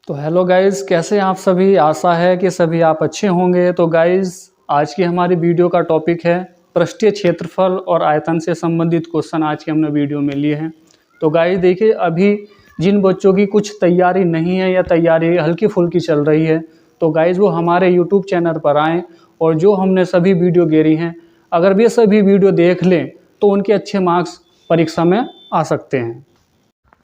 तो hello guys, कैसे हैं आप सभी। आशा है कि सभी आप अच्छे होंगे। तो गाइज़, आज की हमारी वीडियो का टॉपिक है पृष्ठीय क्षेत्रफल और आयतन से संबंधित क्वेश्चन आज के हमने वीडियो में लिए हैं। तो गाइज़ देखिए, अभी जिन बच्चों की कुछ तैयारी नहीं है या तैयारी हल्की फुल्की चल रही है, तो गाइज़ वो हमारे यूट्यूब चैनल पर आएँ और जो हमने सभी वीडियो गेरी हैं, अगर वे सभी वीडियो देख लें तो उनके अच्छे मार्क्स परीक्षा में आ सकते हैं।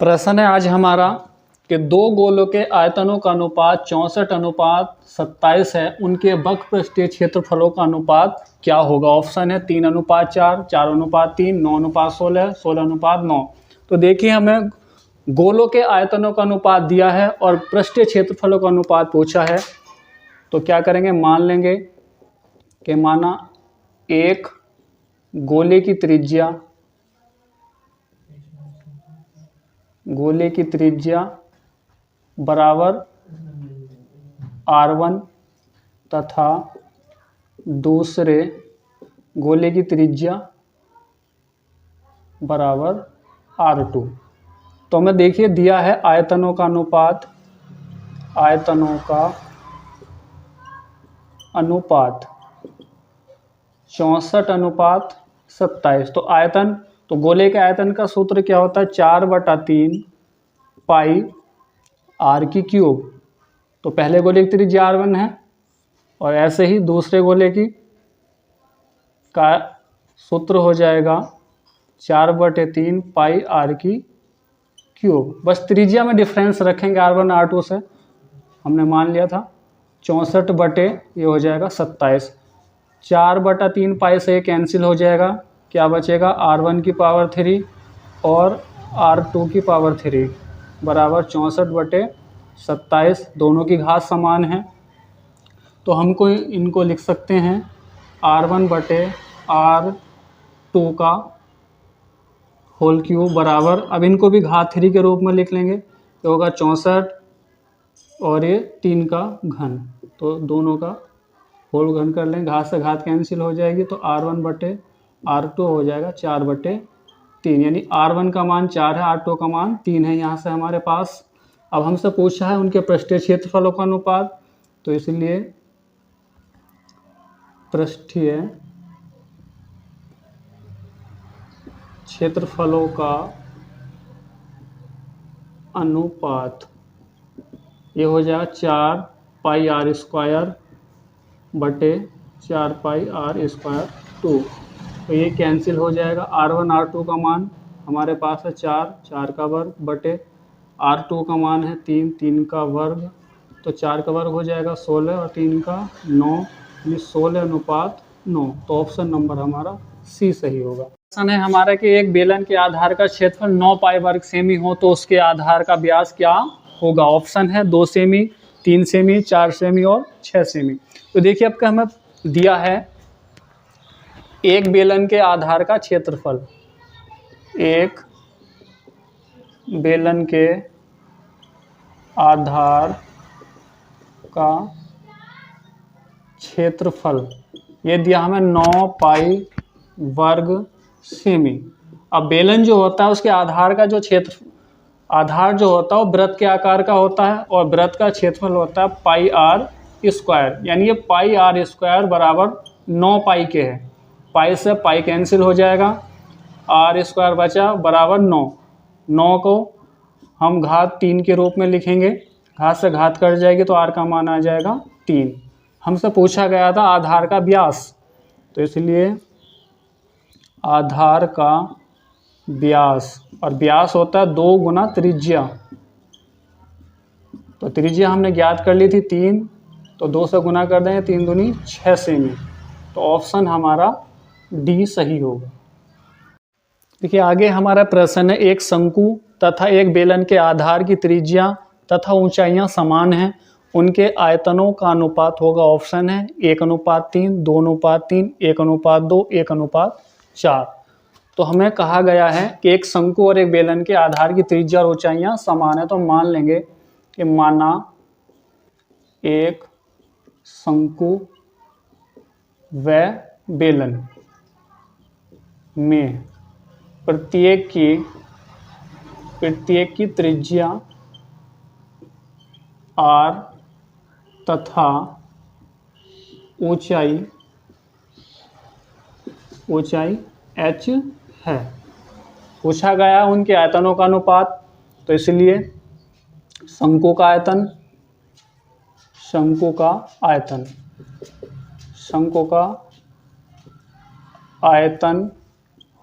प्रश्न है आज हमारा कि दो गोलों के आयतनों का अनुपात 64:27 है, उनके वक्र पृष्ठीय क्षेत्रफलों का अनुपात क्या होगा। ऑप्शन है 3:4, 4:3, 9:16, 16:9। तो देखिए, हमें गोलों के आयतनों का अनुपात दिया है और पृष्ठीय क्षेत्रफलों का अनुपात पूछा है। तो क्या करेंगे, मान लेंगे कि माना एक गोले की त्रिज्या बराबर r1 तथा दूसरे गोले की त्रिज्या बराबर r2। तो हमें देखिए दिया है आयतनों का अनुपात 64:27। तो आयतन, तो गोले के आयतन का सूत्र क्या होता है, 4/3 पाई r की क्यूब। तो पहले गोले की त्रिज्या r1 है और ऐसे ही दूसरे गोले की का सूत्र हो जाएगा 4/3 पाई r की क्यूब। बस त्रिज्या में डिफरेंस रखेंगे r1 r2 से, हमने मान लिया था 64 ये हो जाएगा 27। 4/3 पाई से कैंसिल हो जाएगा, क्या बचेगा, r1 की पावर 3 और r2 की पावर 3 बराबर 64/27। दोनों की घात समान है, तो हमको इनको लिख सकते हैं r1/r2 का होल क्यूब बराबर, अब इनको भी घात 3 के रूप में लिख लेंगे, तो होगा 64 और ये 3 का घन, तो दोनों का होल घन कर लेंगे, घात से घात कैंसिल हो जाएगी, तो r1/r2 हो जाएगा 4/3। यानी r1 का मान 4 है, r2 का मान 3 है यहाँ से हमारे पास। अब हमसे पूछा है उनके पृष्ठीय क्षेत्रफलों का अनुपात, तो इसलिए पृष्ठीय क्षेत्रफलों का अनुपात ये हो जाएगा 4πr² तो ये कैंसिल हो जाएगा। r1 r2 का मान हमारे पास है 4 का वर्ग बटे r2 का मान है 3 का वर्ग, तो 4 का वर्ग हो जाएगा 16 और 3 का 9, यानी 16:9। तो ऑप्शन नंबर हमारा सी सही होगा। प्रश्न है हमारा कि एक बेलन के आधार का क्षेत्रफल 9 पाई वर्ग सेमी हो तो उसके आधार का व्यास क्या होगा। ऑप्शन है 2 सेमी, 3 सेमी, 4 सेमी और 6 सेमी। तो देखिए, आपका हमें दिया है एक बेलन के आधार का क्षेत्रफल, एक बेलन के आधार का क्षेत्रफल ये दिया हमें 9 पाई वर्ग सेमी। अब बेलन जो होता है उसके आधार का जो क्षेत्र, आधार जो होता है वो वृत्त के आकार का होता है और वृत्त का क्षेत्रफल होता है πr², यानी ये πr² बराबर 9 पाई के है। पाई से पाई कैंसिल हो जाएगा, r² बचा बराबर 9 को हम घात 3 के रूप में लिखेंगे, घात से घात कट जाएगी तो r का मान आ जाएगा 3। हमसे पूछा गया था आधार का व्यास, तो इसलिए आधार का व्यास, और व्यास होता है 2 गुना त्रिज्या। तो त्रिज्या हमने ज्ञात कर ली थी 3, तो 2 से गुना कर देंगे, 3 दूनी 6 सेमी। तो ऑप्शन हमारा डी सही होगा। देखिए, आगे हमारा प्रश्न है एक शंकु तथा एक बेलन के आधार की त्रिज्या तथा ऊंचाइयां समान हैं, उनके आयतनों का अनुपात होगा। ऑप्शन है 1:3, 2:3, 1:2, 1:4। तो हमें कहा गया है कि एक शंकु और एक बेलन के आधार की त्रिज्या और ऊंचाइयां समान है, तो मान लेंगे कि माना एक शंकु व बेलन में प्रत्येक की त्रिज्या आर तथा ऊंचाई h है। पूछा गया उनके आयतनों का अनुपात, तो इसलिए शंकु का आयतन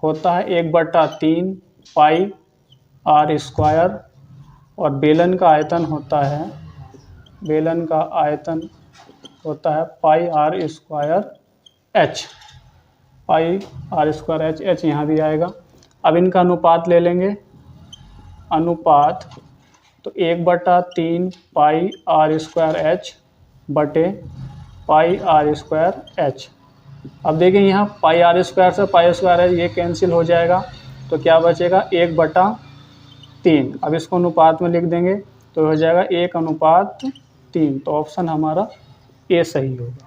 होता है 1/3 पाई आर स्क्वायर, और बेलन का आयतन होता है pi r square h. Pi r square h यहाँ भी आएगा। अब इनका अनुपात ले लेंगे, तो 1/3 पाई आर स्क्वायर एच बटे पाई आर स्क्वायर एच। अब देखिए यहाँ पाई आर स्क्वायर से पाई स्क्वायर एच ये कैंसिल हो जाएगा, तो क्या बचेगा 1/3। अब इसको अनुपात में लिख देंगे तो हो जाएगा 1:3। तो ऑप्शन हमारा ए सही होगा।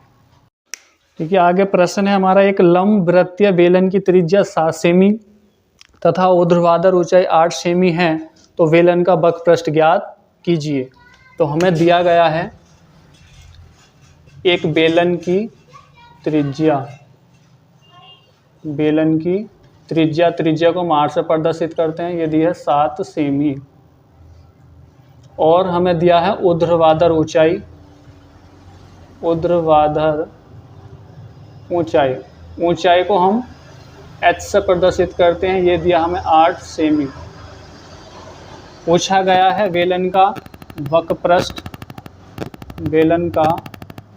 ठीक है, आगे प्रश्न है हमारा, एक लंब वृत्तीय बेलन की त्रिज्या 7 सेमी तथा ऊर्ध्वाधर ऊंचाई 8 सेमी है, तो बेलन का वक्रपृष्ठ ज्ञात कीजिए। तो हमें दिया गया है एक बेलन की त्रिज्या को हम 8 से प्रदर्शित करते हैं, ये दी है 7 सेमी, और हमें दिया है ऊर्ध्वाधर ऊंचाई को हम h से प्रदर्शित करते हैं, ये दिया हमें 8 सेमी। पूछा गया है बेलन का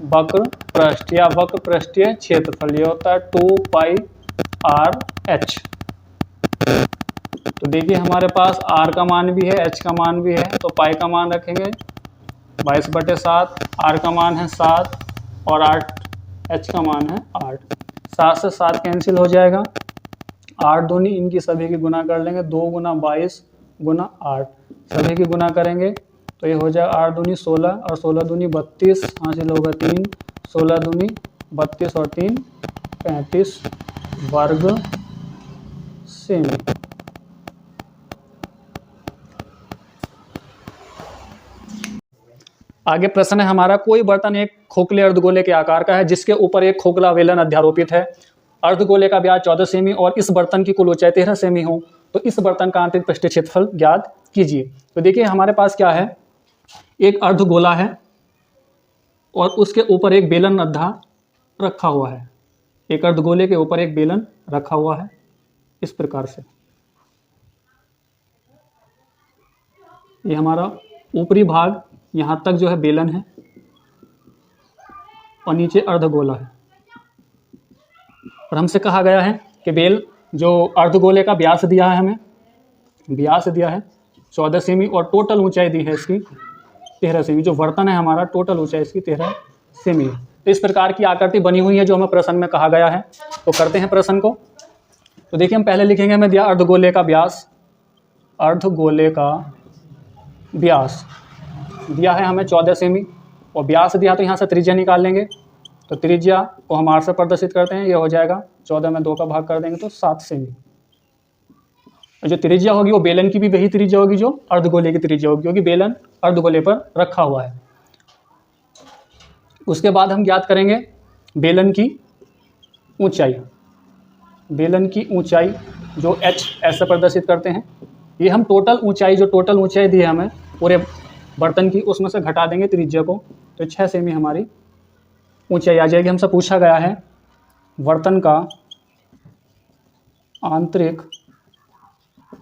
वक्रपृष्ठ या वक्रपृष्ठीय क्षेत्रफल, ये होता है 2 पाई आर एच। तो देखिए हमारे पास r का मान भी है, h का मान भी है, तो पाई का मान रखेंगे 22/7, r का मान है 7 और 8, h का मान है 8। 7 से 7 कैंसिल हो जाएगा, 8 दूनी इनकी सभी की गुना कर लेंगे, 2 गुना 22 गुना 8, सभी की गुना करेंगे तो ये हो जाएगा 8 दूनी 16 और 16 दूनी 32, हासिल होगा 3, 16 दूनी 32 और 3 35 वर्ग सेमी। आगे प्रश्न है हमारा, कोई बर्तन एक खोखले अर्धगोले के आकार का है जिसके ऊपर एक खोखला बेलन अध्यारोपित है। अर्धगोले का व्यास 14 सेमी और इस बर्तन की कुल ऊंचाई 13 सेमी हो, तो इस बर्तन का आंतरिक पृष्ठीय क्षेत्रफल ज्ञात कीजिए। तो देखिए हमारे पास क्या है, एक अर्धगोला है और उसके ऊपर एक बेलन अद्धा रखा हुआ है। एक अर्धगोले के ऊपर एक बेलन रखा हुआ है इस प्रकार से। ये हमारा ऊपरी भाग यहाँ तक जो है बेलन है और नीचे अर्धगोला है, और हमसे कहा गया है कि बेल जो अर्धगोले का व्यास दिया है, हमें व्यास दिया है 14 सेमी और टोटल ऊंचाई दी है इसकी 13 सेमी। जो बर्तन है हमारा टोटल ऊंचाई इसकी 13 सेमी है। तो इस प्रकार की आकृति बनी हुई है जो हमें प्रश्न में कहा गया है। तो करते हैं प्रश्न को। तो देखिए हम पहले लिखेंगे, हमें दिया अर्धगोले का व्यास दिया है हमें 14 सेमी और व्यास दिया, तो यहाँ से त्रिज्या निकाल लेंगे। तो त्रिज्या को हम 8 से प्रदर्शित करते हैं, ये हो जाएगा 14 में 2 का भाग कर देंगे तो 7 सेमी। और जो त्रिज्या होगी वो बेलन की भी वही त्रिज्या होगी जो अर्धगोले की त्रिज्या होगी, क्योंकि बेलन अर्धगोले पर रखा हुआ है। उसके बाद हम ज्ञात करेंगे बेलन की ऊंचाई जो h ऐसे प्रदर्शित करते हैं। ये हम टोटल ऊंचाई दी है हमें पूरे बर्तन की, उसमें से घटा देंगे त्रिज्या को, तो 6 सेमी हमारी ऊंचाई आ जाएगी। हमसे पूछा गया है बर्तन का आंतरिक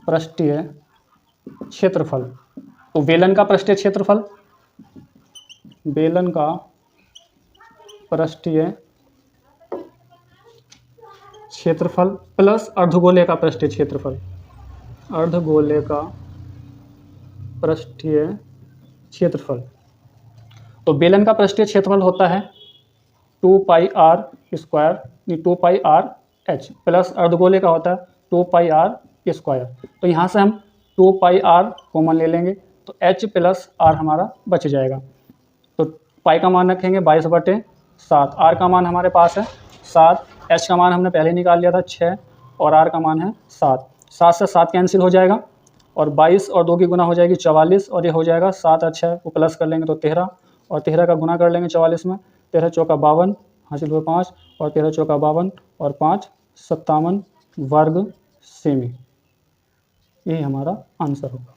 पृष्ठीय क्षेत्रफल। तो बेलन का पृष्ठीय क्षेत्रफल प्लस अर्धगोले का पृष्ठीय क्षेत्रफल। तो बेलन का पृष्ठीय क्षेत्रफल होता है 2 pi r square, 2 pi r h, plus अर्धगोले का होता है 2 पाई आर स्क्वायर। तो यहाँ से हम 2 पाई आर कॉमन ले लेंगे तो एच प्लस आर हमारा बच जाएगा। तो पाई का मान रखेंगे 22/7, आर का मान हमारे पास है 7, एच का मान हमने पहले निकाल लिया था 6 और आर का मान है 7। 7 से 7 कैंसिल हो जाएगा, और 22 और 2 की गुना हो जाएगी 44 और ये हो जाएगा 7 और 6 को प्लस कर लेंगे तो 13 और 13 का गुना कर लेंगे 44 में, 13 चौका 52 हासिल हुए 5 और 13 चौका 52 और 5 57 वर्ग सेमी। यही हमारा आंसर होगा।